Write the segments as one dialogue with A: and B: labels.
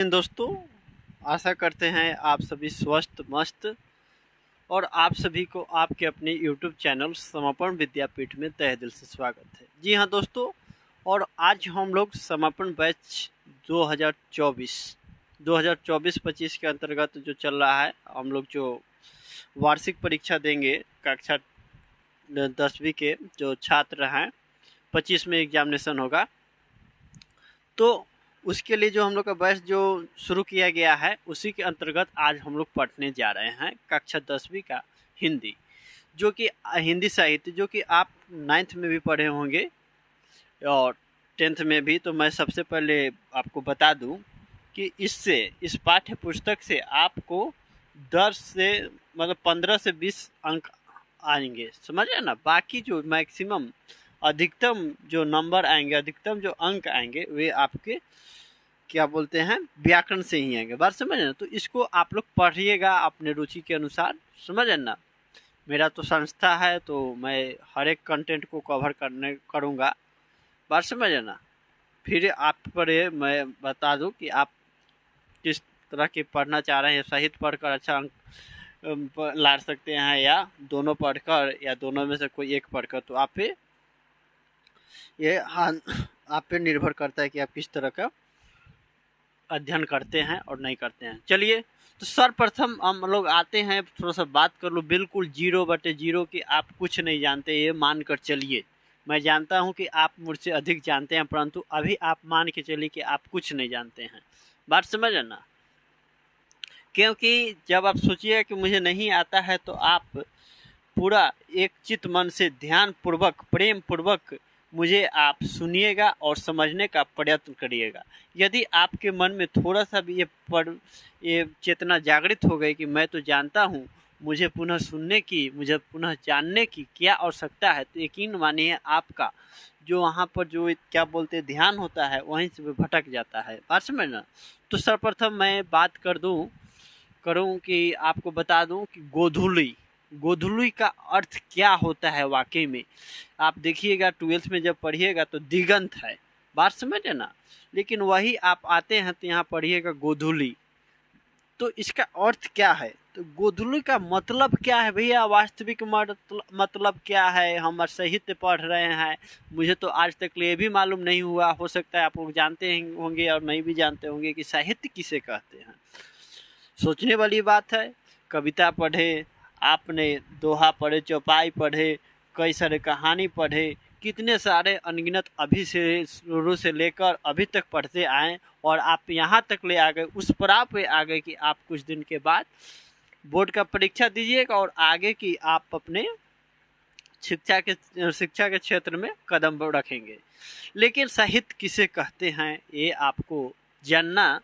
A: दोस्तों, आशा करते हैं आप सभी स्वस्थ मस्त और आप सभी को आपके अपने YouTube चैनल समापन विद्यापीठ में तहे दिल से स्वागत है। जी हाँ दोस्तों, और आज हम लोग समापन बैच 2024-25 के अंतर्गत जो चल रहा है, हम लोग जो वार्षिक परीक्षा देंगे कक्षा 10वीं के जो छात्र हैं, 25 में एग्जामिनेशन होगा, तो उसके लिए जो हम लोग का बैच जो शुरू किया गया है उसी के अंतर्गत आज हम लोग पढ़ने जा रहे हैं कक्षा 10वीं का हिंदी, जो कि हिंदी साहित्य जो कि आप 9th में भी पढ़े होंगे और 10th में भी। तो मैं सबसे पहले आपको बता दूं कि इस पाठ्य पुस्तक से आपको 10 से मतलब 15 से 20 अंक आएंगे, समझे ना। बाकी जो मैक्सिमम अधिकतम जो नंबर आएंगे, अधिकतम जो अंक आएंगे वे आपके क्या बोलते हैं व्याकरण से ही आएंगे। बात समझ ना। तो इसको आप लोग पढ़िएगा अपने रुचि के अनुसार, समझ ना। मेरा तो संस्था है तो मैं हर एक कंटेंट को कवर करूँगा, बात समझ ना। फिर आप पर मैं बता दूं कि आप किस तरह के पढ़ना चाह रहे हैं। साहित्य पढ़कर अच्छा अंक ला सकते हैं, या दोनों पढ़कर, या दोनों में से कोई एक पढ़कर। तो आप पे ये आप पे निर्भर करता है कि आप किस तरह का अध्ययन करते हैं और नहीं करते हैं। चलिए, तो सर्वप्रथम हम लोग आते हैं, थोड़ा सा बात कर लो बिल्कुल 0/0 कि आप कुछ नहीं जानते, ये मान कर चलिए। मैं जानता हूं कि आप मुझसे अधिक जानते हैं, परंतु अभी आप मान के चलिए कि आप कुछ नहीं जानते हैं। बात समझ ना। क्योंकि जब आप सोचिए कि मुझे नहीं आता है तो आप पूरा एक चित्त मन से ध्यान पूर्वक प्रेम पूर्वक मुझे आप सुनिएगा और समझने का प्रयत्न करिएगा। यदि आपके मन में थोड़ा सा भी ये चेतना जागृत हो गई कि मैं तो जानता हूँ, मुझे पुनः सुनने की, मुझे पुनः जानने की क्या आवश्यकता है, तो यकीन मानिए आपका जो वहाँ पर जो क्या बोलते ध्यान होता है वहीं से भटक जाता है। बात समझ ना। तो सर्वप्रथम मैं बात करूँ कि आपको बता दूँ कि गोधुली का अर्थ क्या होता है। वाकई में आप देखिएगा 12th में जब पढ़िएगा तो दिगंत है, बात समझे ना। लेकिन वही आप आते हैं तो यहाँ पढ़िएगा गोधुली, तो इसका अर्थ क्या है। तो गोधुली का मतलब क्या है भैया, वास्तविक मतलब क्या है। हम साहित्य पढ़ रहे हैं, मुझे तो आज तक ये भी मालूम नहीं हुआ, हो सकता है आप लोग जानते होंगे और नहीं भी जानते होंगे कि साहित्य किसे कहते हैं। सोचने वाली बात है। कविता पढ़े आपने, दोहा पढ़े, चौपाई पढ़े, कई सारे कहानी पढ़े, कितने सारे अनगिनत अभी से शुरू से लेकर अभी तक पढ़ते आए, और आप यहाँ तक ले आ गए, उस पड़ाव पे आ गए कि आप कुछ दिन के बाद बोर्ड का परीक्षा दीजिएगा और आगे की आप अपने शिक्षा के क्षेत्र में कदम रखेंगे। लेकिन साहित्य किसे कहते हैं ये आपको जानना,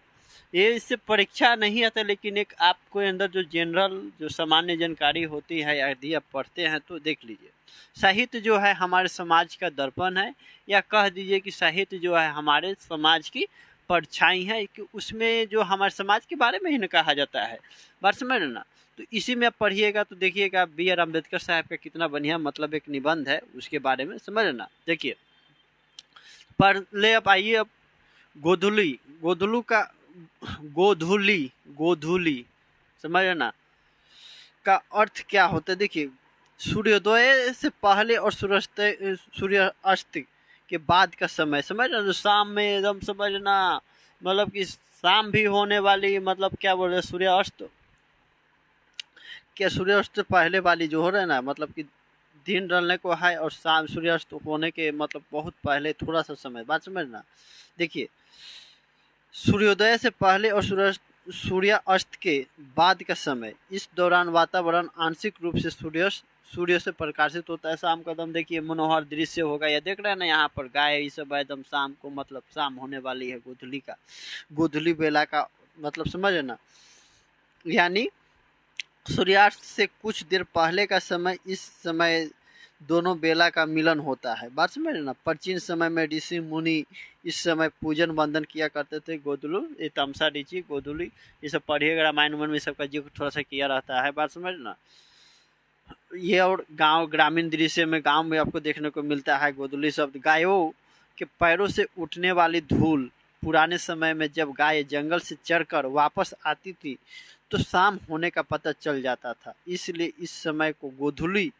A: ये इससे परीक्षा नहीं आता, लेकिन एक आपको अंदर जो जनरल जो सामान्य जानकारी होती है, यदि आप पढ़ते हैं तो देख लीजिए। साहित्य जो है हमारे समाज का दर्पण है, या कह दीजिए कि साहित्य जो है हमारे समाज की परछाई है, कि उसमें जो हमारे समाज के बारे में ही न कहा जाता है। बात समझ ना। तो इसी में आप पढ़िएगा तो देखिएगा B.R. अम्बेडकर साहब का कितना बढ़िया मतलब एक निबंध है, उसके बारे में समझना। देखिए पढ़ ले। अब आइए, अब गोधुली समझ ना का अर्थ क्या होता है। देखिए, सूर्योदय से पहले और सूर्यास्त के बाद का समय, समझ ना। जो शाम में एकदम समझना, मतलब कि शाम भी होने वाली, मतलब क्या बोल रहे सूर्यास्त से पहले वाली जो हो रहा है ना, मतलब कि दिन ढलने को है और शाम सूर्यास्त होने के मतलब बहुत पहले थोड़ा सा समय। बात समझना। देखिए, सूर्योदय से पहले और सूर्यास्त के बाद का समय, इस दौरान वातावरण आंशिक रूप से सूर्य से प्रकाशित होता है। शाम का दम देखिए मनोहर दृश्य होगा, या देख रहे हैं ना यहाँ पर गाय ये सब एकदम शाम को, मतलब शाम होने वाली है। गोधुली बेला का मतलब समझ ना, यानी सूर्यास्त से कुछ देर पहले का समय, इस समय दोनों बेला का मिलन होता है। बात समझ ना। प्राचीन समय में ऋषि मुनि इस समय पूजन वंदन किया करते थे। गोधुली, ये तमसा ऋषि, गोधुली, ये सब पढ़िएगा, रामायण में सबका जिक्र थोड़ा सा किया रहता है। बात समझ ना। ये और गांव ग्रामीण दृश्य में, गांव में आपको देखने को मिलता है गोधुली शब्द। गायों के पैरों से उठने वाली धूल पुराने समय में जब गाय जंगल से चरकर वापस आती थी तो शाम होने का पता चल जाता था, इसलिए इस समय को गोधूली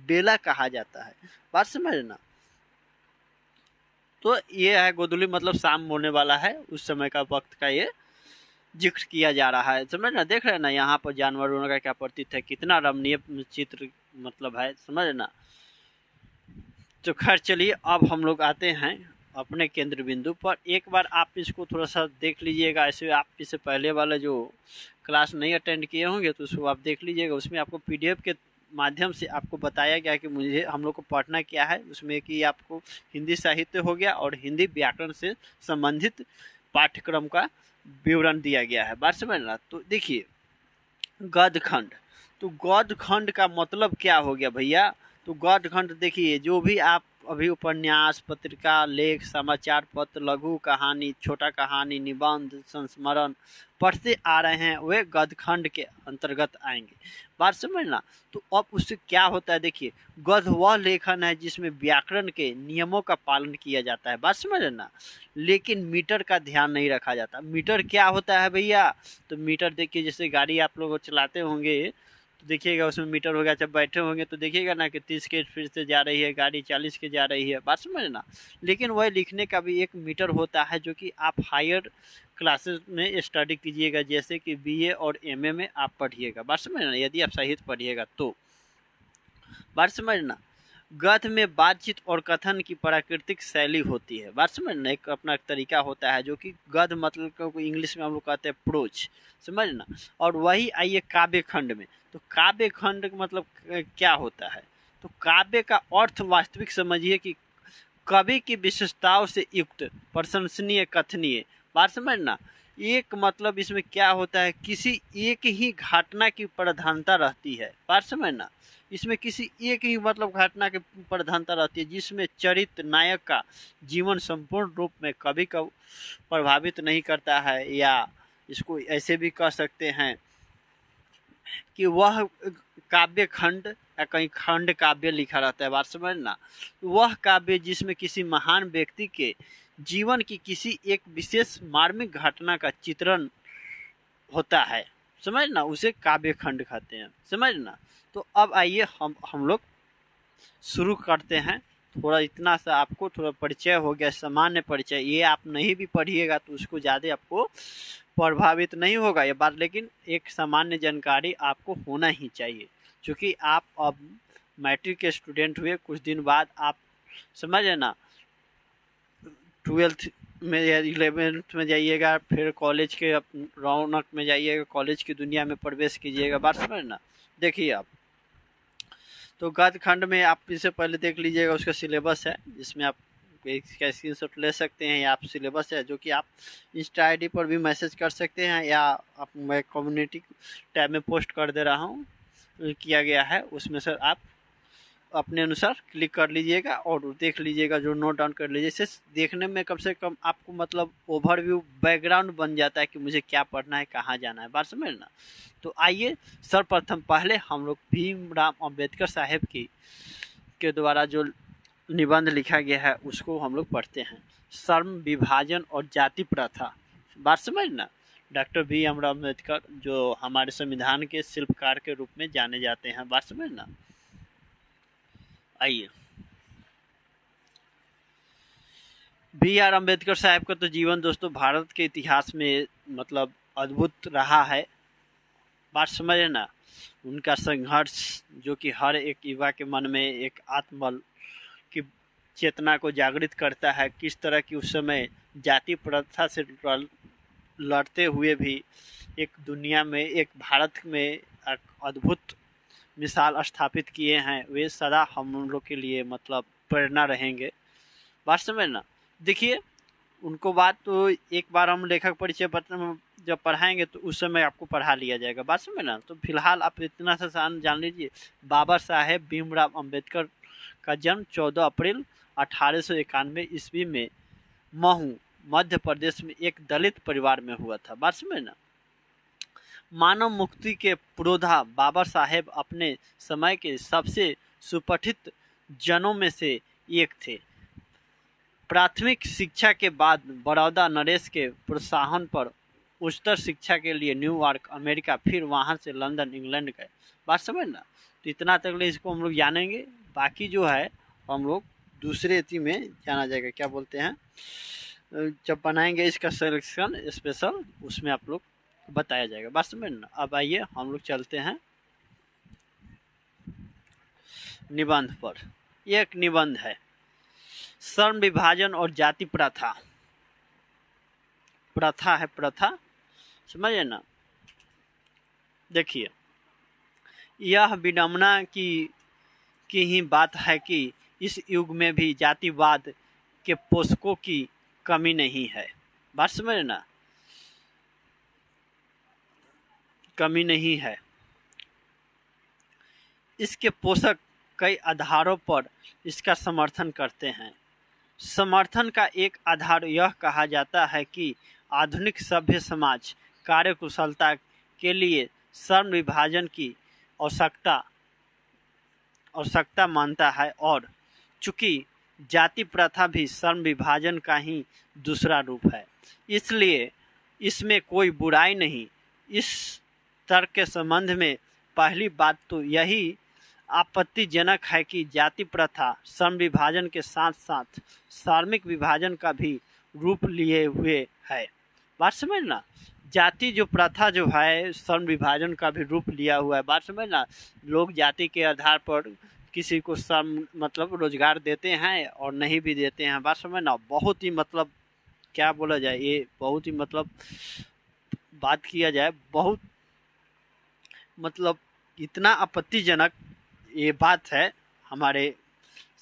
A: बेला कहा जाता है। बात समझना। तो ये है गोधूली मतलब शाम होने वाला है, उस समय का वक्त का ये जिक्र किया जा रहा है। समझ ना, देख रहे हैं ना यहाँ पर जानवरों का क्या प्रतीत है, कितना रमणीय चित्र मतलब है, समझ ना। तो खैर चलिए, अब हम लोग आते हैं अपने केंद्र बिंदु पर। एक बार आप इसको थोड़ा सा देख लीजिएगा, ऐसे आप इससे पहले वाला जो क्लास नहीं अटेंड किए होंगे तो उसको आप देख लीजिएगा। उसमें आपको पीडीएफ के माध्यम से आपको बताया गया कि मुझे हम लोग को पढ़ना क्या है। उसमें कि आपको हिंदी साहित्य हो गया और हिंदी व्याकरण से संबंधित पाठ्यक्रम का विवरण दिया गया है। बात समझना। तो देखिए गद्यखंड, तो गद्यखंड का मतलब क्या हो गया भैया। तो गद्यखंड देखिए, जो भी आप अभी उपन्यास, पत्रिका, लेख, समाचार पत्र, लघु कहानी, छोटा कहानी, निबंध, संस्मरण पढ़ते आ रहे हैं वे गद्यखंड के अंतर्गत आएंगे। बात समझना। तो अब उससे क्या होता है, देखिए गद्य वह लेखन है जिसमें व्याकरण के नियमों का पालन किया जाता है। बात समझना। लेकिन मीटर का ध्यान नहीं रखा जाता। मीटर क्या होता है भैया, तो मीटर देखिए, जैसे गाड़ी आप लोग चलाते होंगे तो देखिएगा उसमें मीटर होगा, जब बैठे होंगे तो देखिएगा ना कि 30 के स्पीड से जा रही है गाड़ी, 40 के जा रही है। बात समझना। लेकिन वह लिखने का भी एक मीटर होता है जो कि आप हायर क्लासेस में स्टडी कीजिएगा, जैसे कि बीए और एमए में आप पढ़िएगा। बात समझना, यदि आप साहित्य पढ़िएगा तो। बात समझना। गद्य में बातचीत और कथन की प्राकृतिक शैली होती है। बात समझना, एक अपना तरीका होता है जो कि गद्य मतलब को इंग्लिश में हम लोग कहते हैं प्रोच, समझना। और वही आइए काव्य खंड में। तो काव्य खंड मतलब क्या होता है, तो काव्य का अर्थ वास्तविक समझिए कि कवि की विशेषताओं से युक्त, प्रशंसनीय, कथनीय। बात समझना। एक मतलब इसमें क्या होता है, किसी एक ही घटना की प्रधानता रहती है। बात समझना। इसमें किसी एक ही मतलब घटना की प्रधानता रहती है जिसमें चरित्र नायक का जीवन संपूर्ण रूप में कवि को प्रभावित नहीं करता है, या इसको ऐसे भी कह सकते हैं कि वह काव्य खंड या कहीं खंड काव्य लिखा रहता है। बात समझना। वह काव्य जिसमें किसी महान व्यक्ति के जीवन की किसी एक विशेष मार्मिक घटना का चित्रण होता है, समझना, उसे काव्य खंड कहते हैं। समझना। तो अब आइए हम लोग शुरू करते हैं। थोड़ा इतना सा आपको थोड़ा परिचय हो गया, सामान्य परिचय। ये आप नहीं भी पढ़िएगा तो उसको ज़्यादा आपको प्रभावित नहीं होगा ये बात, लेकिन एक सामान्य जानकारी आपको होना ही चाहिए, क्योंकि आप अब मैट्रिक के स्टूडेंट हुए, कुछ दिन बाद आप समझे ना 12th में या 11th में जाइएगा, फिर कॉलेज के रौनक में जाइएगा, कॉलेज की दुनिया में प्रवेश कीजिएगा। बात समझना। देखिए आप तो गद्य खंड में आप इससे पहले देख लीजिएगा, उसका सिलेबस है जिसमें आप इसका स्क्रीनशॉट ले सकते हैं, या आप सिलेबस है जो कि आप इंस्टा आईडी पर भी मैसेज कर सकते हैं, या आप मैं कम्युनिटी टैब में पोस्ट कर दे रहा हूँ, किया गया है, उसमें सर आप अपने अनुसार क्लिक कर लीजिएगा और देख लीजिएगा, जो नोट डाउन कर लीजिए। इससे देखने में कम से कम आपको मतलब ओवरव्यू बैकग्राउंड बन जाता है कि मुझे क्या पढ़ना है, कहाँ जाना है। बात समझना। तो आइए सर्वप्रथम पहले हम लोग भीमराव अंबेडकर साहब की के द्वारा जो निबंध लिखा गया है उसको हम लोग पढ़ते हैं। श्रम विभाजन और जाति प्रथा। बात समझना। डॉक्टर भीमराव अंबेडकर जो हमारे संविधान के शिल्पकार के रूप में जाने जाते हैं। बात समझना। आइए, बी आर अम्बेडकर साहब का तो जीवन दोस्तों भारत के इतिहास में मतलब अद्भुत रहा है। बात समझे ना। उनका संघर्ष जो कि हर एक युवा के मन में एक आत्मबल की चेतना को जागृत करता है, किस तरह की उस समय जाति प्रथा से लड़ते हुए भी एक दुनिया में, एक भारत में एक अद्भुत मिसाल स्थापित किए हैं, वे सदा हम लोग के लिए मतलब प्रेरणा रहेंगे। बात समझना। देखिए उनको बात तो एक बार हम लेखक परिचय पत्र में जब पढ़ाएंगे तो उस समय आपको पढ़ा लिया जाएगा। बात समझना। तो फिलहाल आप इतना सा जान लीजिए, बाबा साहेब भीमराव अंबेडकर का जन्म 14 अप्रैल 1891 ईस्वी में महू मध्य प्रदेश में एक दलित परिवार में हुआ था। बात समझना। मानव मुक्ति के पुरोधा बाबा साहेब अपने समय के सबसे सुपठित जनों में से एक थे। प्राथमिक शिक्षा के बाद बड़ौदा नरेश के प्रोत्साहन पर उच्चतर शिक्षा के लिए न्यूयॉर्क अमेरिका, फिर वहाँ से लंदन इंग्लैंड गए। बात समझ ना। तो इतना तक इसको हम लोग जानेंगे, बाकी जो है हम लोग दूसरे अति में जाना जाएगा, क्या बोलते हैं, जब बनाएंगे इसका सिलेक्शन स्पेशल, उसमें आप लोग बताया जाएगा। बात समझ ना। अब आइए हम लोग चलते हैं निबंध पर। यह एक निबंध है, श्रम विभाजन और जाति प्रथा। प्रथा है, प्रथा, समझे ना। देखिए, यह विडंबना की ही बात है कि इस युग में भी जातिवाद के पोषकों की कमी नहीं है। बात समझे ना, कमी नहीं है। इसके पोषक कई आधारों पर इसका समर्थन करते हैं। समर्थन का एक आधार यह कहा जाता है कि आधुनिक सभ्य समाज कार्यकुशलता के लिए श्रम विभाजन की आवश्यकता मानता है, और चूंकि जाति प्रथा भी श्रम विभाजन का ही दूसरा रूप है, इसलिए इसमें कोई बुराई नहीं। इस तर्क के संबंध में पहली बात तो यही आपत्तिजनक है कि जाति प्रथा श्रम विभाजन के साथ साथ श्रमिक विभाजन का भी रूप लिए हुए है। बात समझना, जाति जो प्रथा जो है श्रम विभाजन का भी रूप लिया हुआ है। बात समझना, लोग जाति के आधार पर किसी को श्रम मतलब रोजगार देते हैं और नहीं भी देते हैं। बात समझना, बहुत ही मतलब क्या बोला जाए, ये बहुत ही मतलब बात किया जाए, बहुत मतलब इतना आपत्तिजनक ये बात है हमारे,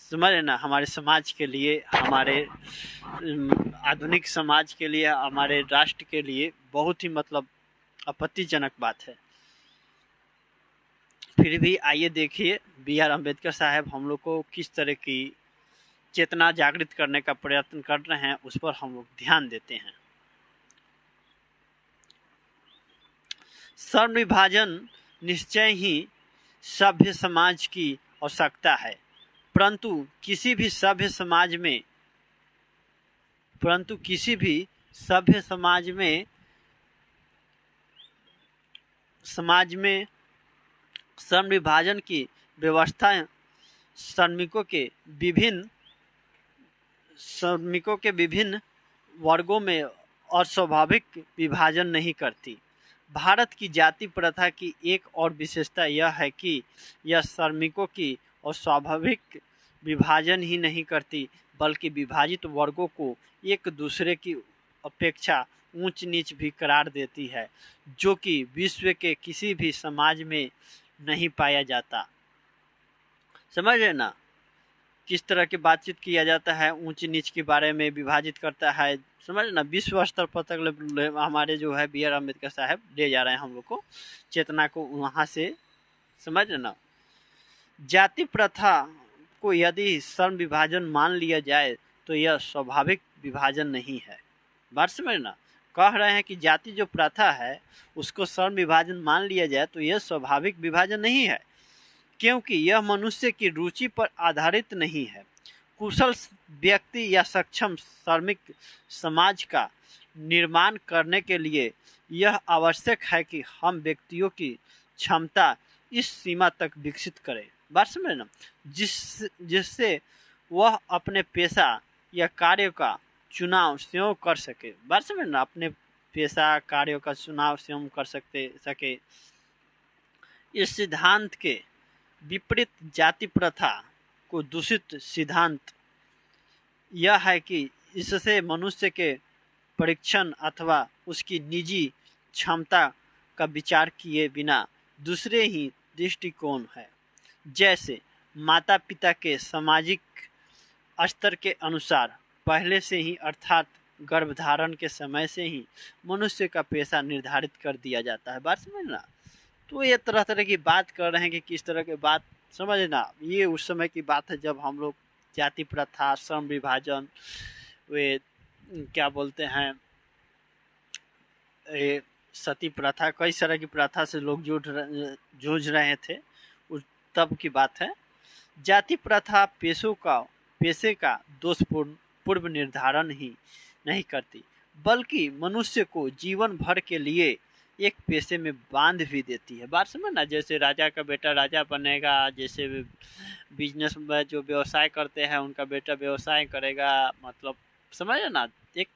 A: समझ ना, हमारे समाज के लिए, हमारे आधुनिक समाज के लिए, हमारे राष्ट्र के लिए बहुत ही मतलब आपत्तिजनक बात है। फिर भी आइए देखिए B.R. अम्बेडकर साहब हम लोग को किस तरह की चेतना जागृत करने का प्रयत्न कर रहे हैं, उस पर हम लोग ध्यान देते हैं। श्रम विभाजन निश्चय ही सभ्य समाज की आवश्यकता है, परंतु किसी भी सभ्य समाज में श्रम विभाजन की व्यवस्था श्रमिकों के विभिन्न वर्गों में अस्वाभाविक विभाजन नहीं करती। भारत की जाति प्रथा की एक और विशेषता यह है कि यह श्रमिकों की अस्वाभाविक विभाजन ही नहीं करती, बल्कि विभाजित वर्गों को एक दूसरे की अपेक्षा ऊंच नीच भी करार देती है, जो कि विश्व के किसी भी समाज में नहीं पाया जाता। समझ रहे ना, किस तरह की बातचीत किया जाता है, ऊंच नीच के बारे में विभाजित करता है। समझ ना, विश्व स्तर पर तक हमारे जो है B.R. अम्बेडकर साहब ले जा रहे हैं हम लोग को, चेतना को वहाँ से। समझ ना, जाति प्रथा को यदि श्रम विभाजन मान लिया जाए तो यह स्वाभाविक विभाजन नहीं है। बात समझ ना, कह रहे हैं कि जाति जो प्रथा है उसको श्रम विभाजन मान लिया जाए तो यह स्वाभाविक विभाजन नहीं है, क्योंकि यह मनुष्य की रुचि पर आधारित नहीं है। कुशल व्यक्ति या सक्षम श्रमिक समाज का निर्माण करने के लिए यह आवश्यक है कि हम व्यक्तियों की क्षमता इस सीमा तक विकसित करें। बात समझ ना, जिससे वह अपने पेशा या कार्य का चुनाव स्वयं कर सके। बात समझ ना, अपने पेशा कार्यों का चुनाव स्वयं कर सके। इस सिद्धांत के विपरीत जाति प्रथा को दूषित सिद्धांत यह है कि इससे मनुष्य के परीक्षण अथवा उसकी निजी क्षमता का विचार किए बिना दूसरे ही दृष्टिकोण है, जैसे माता पिता के सामाजिक स्तर के अनुसार पहले से ही अर्थात गर्भधारण के समय से ही मनुष्य का पेशा निर्धारित कर दिया जाता है। बात समझना, तो ये तरह तरह की बात कर रहे हैं कि किस तरह की बात, समझना, ये उस समय की बात है जब हम लोग जाति प्रथा, श्रम विभाजन, वे क्या बोलते हैं, सती प्रथा, कई तरह की प्रथा से लोग जूझ रहे थे, उस तब की बात है। जाति प्रथा पेशे का दोषपूर्ण पूर्व निर्धारण ही नहीं करती, बल्कि मनुष्य को जीवन भर के लिए एक पेशे में बांध भी देती है। बात समझ ना, जैसे राजा का बेटा राजा बनेगा, जैसे बिजनेस में जो व्यवसाय करते हैं उनका बेटा व्यवसाय करेगा, मतलब समझ ना, एक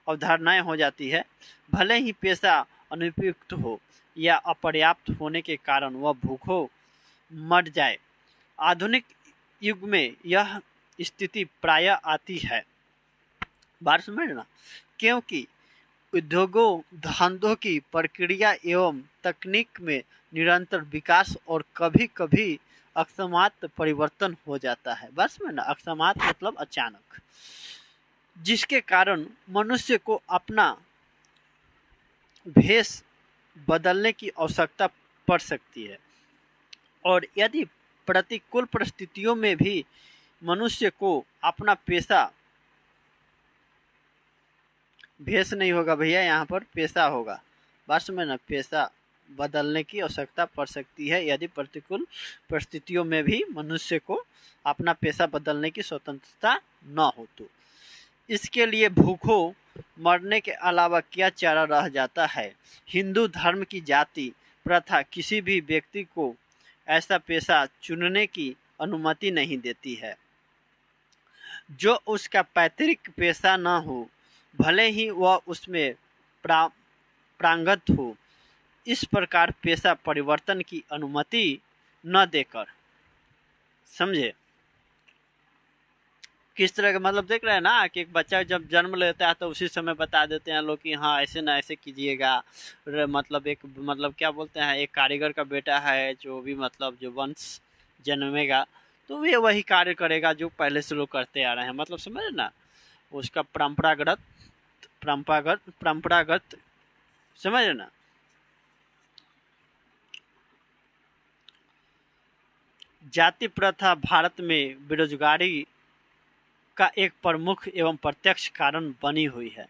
A: अवधारणाएं हो जाती है। भले ही पेशा अनुपयुक्त हो या अपर्याप्त होने के कारण वह भूखों मर जाए, आधुनिक युग में यह स्थिति प्रायः आती है। बात समझ ना, क्योंकि उद्योगों धंधों की प्रक्रिया एवं तकनीक में निरंतर विकास और कभी कभी अकस्मात परिवर्तन हो जाता है। बस में ना, अकस्मात मतलब अचानक, जिसके कारण मनुष्य को अपना भेष बदलने की आवश्यकता पड़ सकती है। और यदि प्रतिकूल परिस्थितियों में भी मनुष्य को अपना पेशा, भेष नहीं होगा भैया, यहाँ पर पेशा होगा, बस में ना, पेशा बदलने की आवश्यकता पड़ सकती है यदि प्रतिकूल परिस्थितियों में भी मनुष्य को अपना पेशा बदलने की स्वतंत्रता न हो तो। इसके लिए भूखों मरने के अलावा क्या चारा रह जाता है। हिंदू धर्म की जाति प्रथा किसी भी व्यक्ति को ऐसा पेशा चुनने की अनुमति नहीं देती है जो उसका पैतृक पेशा न हो, भले ही वह उसमें प्रांगत हो। इस प्रकार पेशा परिवर्तन की अनुमति न देकर, समझे किस तरह का, मतलब देख रहे हैं ना कि एक बच्चा जब जन्म लेता है तो उसी समय बता देते हैं लोग कि हाँ ऐसे ना ऐसे कीजिएगा। मतलब एक, मतलब क्या बोलते हैं, एक कारीगर का बेटा है जो भी, मतलब जो वंश जन्मेगा तो वे वही कार्य करेगा जो पहले से लोग करते आ रहे हैं। मतलब समझ ना, उसका परंपरागत समझ ना। जाति प्रथा भारत में बेरोजगारी का एक प्रमुख एवं प्रत्यक्ष कारण बनी हुई है।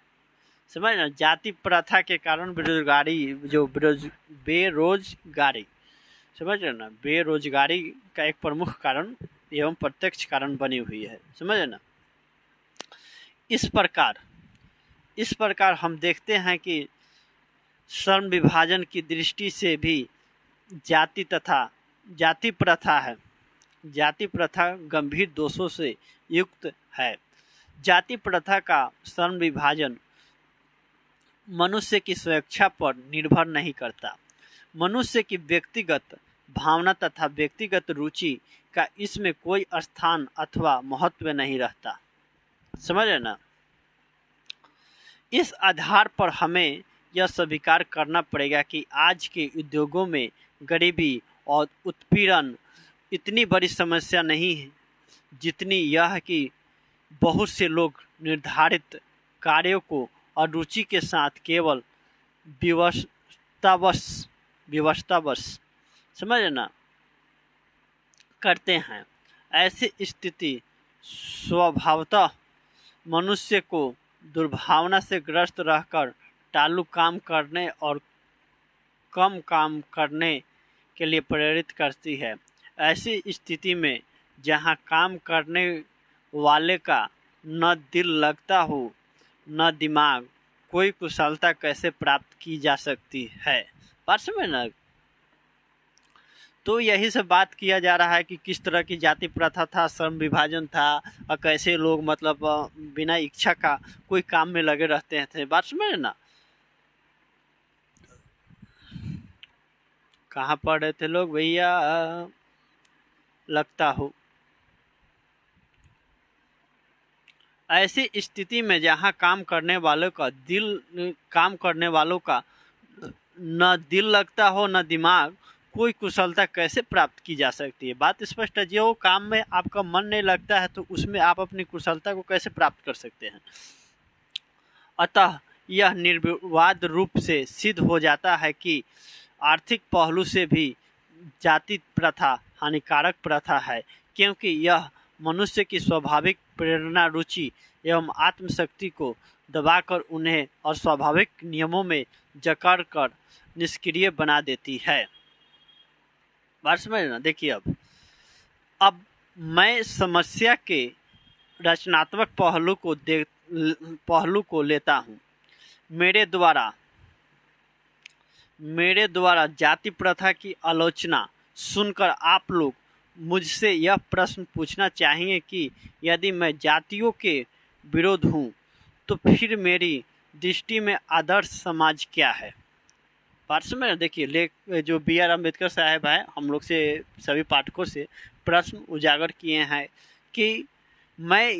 A: समझ ना, जाति प्रथा के कारण बेरोजगारी, जो बेरोजगारी, समझ रहे ना, बेरोजगारी का एक प्रमुख कारण एवं प्रत्यक्ष कारण बनी हुई है। समझ ना। इस प्रकार हम देखते हैं कि श्रम विभाजन की दृष्टि से भी जाति प्रथा गंभीर दोषों से युक्त है। जाति प्रथा का श्रम विभाजन मनुष्य की स्वेच्छा पर निर्भर नहीं करता। मनुष्य की व्यक्तिगत भावना तथा व्यक्तिगत रुचि का इसमें कोई स्थान अथवा महत्व नहीं रहता। समझ रहे ना। इस आधार पर हमें यह स्वीकार करना पड़ेगा कि आज के उद्योगों में गरीबी और उत्पीड़न इतनी बड़ी समस्या नहीं है जितनी यह कि बहुत से लोग निर्धारित कार्यों को अरुचि के साथ केवल विवशतावश समझ ना करते हैं। ऐसी स्थिति स्वभावतः मनुष्य को दुर्भावना से ग्रस्त रहकर टालू काम करने और कम काम करने के लिए प्रेरित करती है। ऐसी स्थिति में जहां काम करने वाले का न दिल लगता हो न दिमाग, कोई कुशलता कैसे प्राप्त की जा सकती है। बात समझ ना। तो यही सब बात किया जा रहा है कि किस तरह की जाति प्रथा था, श्रम विभाजन था और कैसे लोग मतलब बिना इच्छा का कोई काम में लगे रहते थे। बात समझ ना। कहाँ पढ़ रहे थे लोग भैया, लगता हो। ऐसी स्थिति में जहाँ काम करने वालों का न दिल लगता हो न दिमाग, कोई कुशलता कैसे प्राप्त की जा सकती है। बात स्पष्ट है। जो काम में आपका मन नहीं लगता है तो उसमें आप अपनी कुशलता को कैसे प्राप्त कर सकते हैं। अतः यह निर्विवाद रूप से सिद्ध हो जाता है कि आर्थिक पहलू से भी जाति प्रथा हानिकारक प्रथा है, क्योंकि यह मनुष्य की स्वाभाविक प्रेरणा, रुचि एवं आत्मशक्ति को दबाकर उन्हें अस्वाभाविक नियमों में जकड़ कर निष्क्रिय बना देती है। बात समझ ना। देखिए अब मैं समस्या के रचनात्मक पहलू को लेता हूँ। मेरे द्वारा जाति प्रथा की आलोचना सुनकर आप लोग मुझसे यह प्रश्न पूछना चाहेंगे कि यदि मैं जातियों के विरोध हूँ तो फिर मेरी दृष्टि में आदर्श समाज क्या है। पार्ट में देखिए जो B.R. अम्बेडकर साहब हैं हम लोग से सभी पाठकों से प्रश्न उजागर किए हैं कि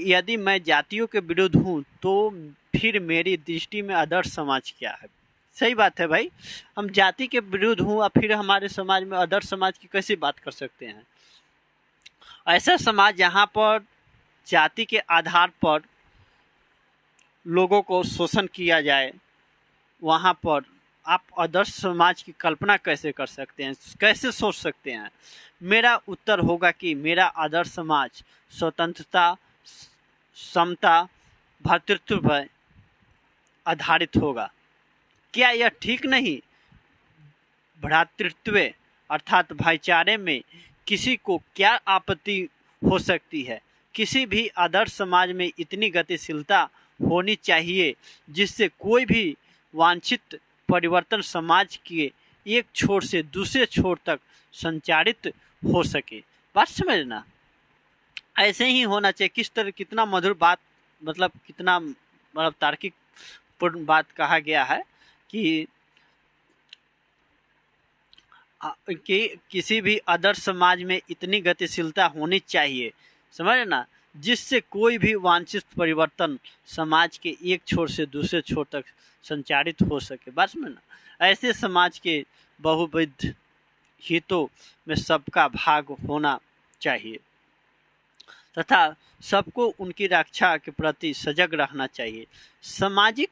A: यदि मैं जातियों के विरुद्ध हूँ तो फिर मेरी दृष्टि में आदर्श समाज क्या है। सही बात है भाई, हम जाति के विरुद्ध हूँ और फिर हमारे समाज में आदर्श समाज की कैसे बात कर सकते हैं। ऐसा समाज जहाँ पर जाति के आधार पर लोगों को शोषण किया जाए, वहाँ पर आप आदर्श समाज की कल्पना कैसे कर सकते हैं, कैसे सोच सकते हैं। मेरा उत्तर होगा कि मेरा आदर्श समाज स्वतंत्रता, समता, भ्रातृत्व पर आधारित होगा। क्या यह ठीक नहीं? भ्रातृत्व अर्थात भाईचारे में किसी को क्या आपत्ति हो सकती है। किसी भी आदर्श समाज में इतनी गतिशीलता होनी चाहिए जिससे कोई भी वांछित परिवर्तन समाज के एक छोर से दूसरे छोर तक संचारित हो सके। बात समझना, ऐसे ही होना चाहिए। किस तरह कितना मधुर बात, मतलब कितना तार्किक पूर्ण बात कहा गया है कि किसी भी आदर्श समाज में इतनी गतिशीलता होनी चाहिए, समझ ना, जिससे कोई भी वांछित परिवर्तन समाज के एक छोर से दूसरे छोर तक संचारित हो सके। बात समझ ना, ऐसे समाज के बहुविध हितों में सबका भाग होना चाहिए तथा सबको उनकी रक्षा के प्रति सजग रहना चाहिए। सामाजिक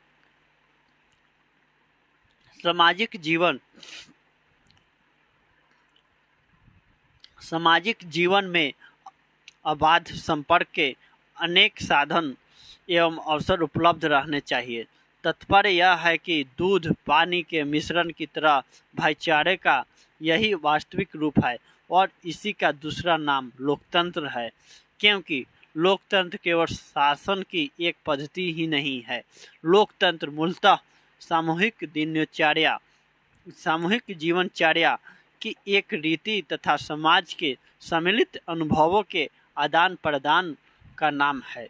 A: जीवन में अबाध संपर्क के अनेक साधन एवं अवसर उपलब्ध रहने चाहिए। तात्पर्य यह है कि दूध पानी के मिश्रण की तरह भाईचारे का यही वास्तविक रूप है और इसी का दूसरा नाम लोकतंत्र है, क्योंकि लोकतंत्र केवल शासन की एक पद्धति ही नहीं है। लोकतंत्र मूलतः सामूहिक जीवनचर्या की एक रीति तथा समाज के सम्मिलित अनुभवों के आदान प्रदान का नाम है।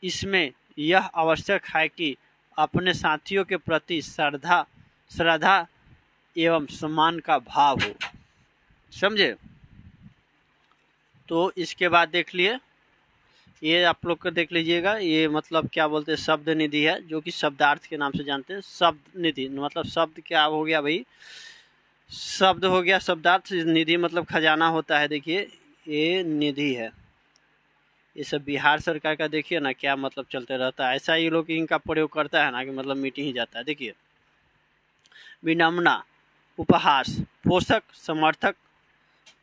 A: इसमें यह आवश्यक है कि अपने साथियों के प्रति श्रद्धा एवं सम्मान का भाव हो। समझे? तो इसके बाद देख लिए, ये आप लोग को देख लीजिएगा, ये मतलब क्या बोलते हैं, शब्द निधि है, जो कि शब्दार्थ के नाम से जानते हैं। शब्द निधि मतलब शब्द क्या हो गया भाई, शब्द हो गया शब्दार्थ, निधि मतलब खजाना होता है। देखिए ये निधि है, ये सब बिहार सरकार का देखिए ना क्या मतलब चलते रहता है। ऐसा ये लोग इनका प्रयोग करता है ना कि मतलब मिट ही जाता है। देखिए विनम्रता, उपहास, पोषक, समर्थक,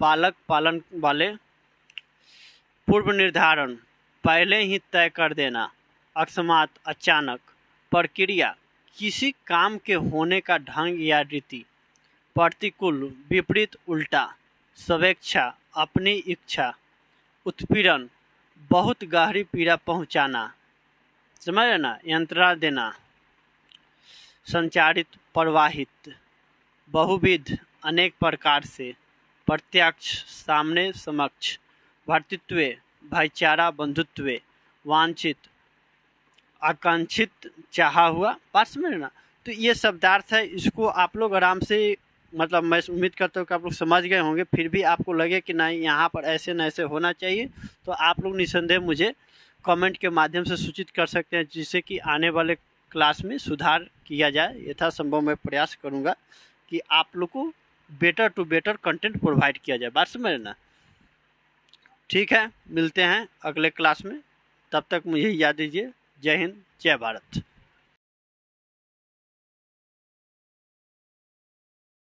A: पालक, पालन वाले, पूर्व निर्धारण, पहले ही तय कर देना, अकस्मात, अचानक, प्रक्रिया, किसी काम के होने का ढंग या रीति, प्रतिकूल, विपरीत, उल्टा, स्वेच्छा, अपनी इच्छा, उत्पीड़न, बहुत गहरी पीड़ा पहुंचाना, समझ रहे ना, यंत्रणा देना, संचारित, प्रवाहित, बहुविध, अनेक प्रकार से, प्रत्यक्ष, सामने समक्ष, भ्रातृत्व, भाईचारा, बंधुत्व, वांछित, आकांक्षित, चाहा हुआ। बात समझ ना। तो ये शब्दार्थ है, इसको आप लोग आराम से, मतलब मैं उम्मीद करता हूँ कि आप लोग समझ गए होंगे। फिर भी आपको लगे कि नहीं यहाँ पर ऐसे न ऐसे होना चाहिए, तो आप लोग निसंदेह मुझे कमेंट के माध्यम से सूचित कर सकते हैं, जिससे कि आने वाले क्लास में सुधार किया जाए। यथासंभव मैं प्रयास करूँगा कि आप लोग को better to better content provide किया जाए। बात समझ ना। ठीक है, मिलते हैं अगले क्लास में, तब तक मुझे याद दीजिए। जय हिंद, जय भारत।